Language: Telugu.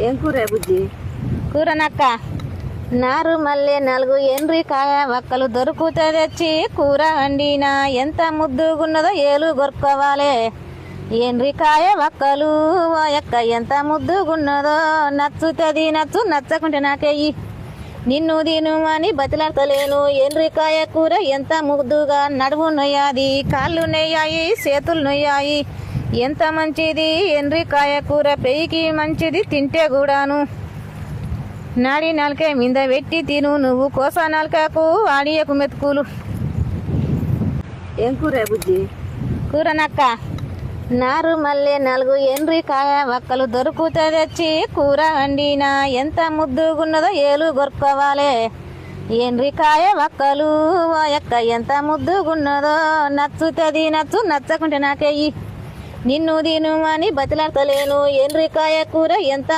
ఏం కూర బుజ్జి? కూరనక్క నారు మల్లె 4 ఎండ్రికాయ వక్కలు దొరుకుతే తెచ్చి కూర వండినా ఎంత ముద్దుగున్నదో ఏలు గొరుకోవాలే. ఎండ్రికాయ వక్కలు ఓ యక్క ఎంత ముద్దుగున్నదో, నచ్చుతుంది నచ్చకుంటే నాకేయి. నిన్ను దీను అని బతిలాడతలేను. ఎండ్రికాయ కూర ఎంత ముద్దుగా, నడుము నొయ్యాది, కాళ్ళు నొయ్యాయి, చేతులు నొయ్యాయి. ఎంత మంచిది ఎండ్రికాయ కూర, పెయికి మంచిది తింటే కూడాను. నాడి నాలుక మీద పెట్టి తిను, నువ్వు కోస నాలుకకు ఆడియకు మెతుకులు. ఏం కూర బుజ్జి? కూరనక్క నారు మల్లె 4 ఎండ్రికాయ వక్కలు దొరుకుతే తెచ్చి కూర వండినా ఎంత ముద్దుగున్నదో ఏలు గొరుకోవాలే. ఎండ్రికాయ వక్కలు ఓ యక్క ఎంత ముద్దుగున్నదో, నచ్చుతుంది నచ్చకుంటే నాకేయి. నిన్ను దీను అని బతిలాడతలేను. ఎండ్రికాయ కూర ఎంత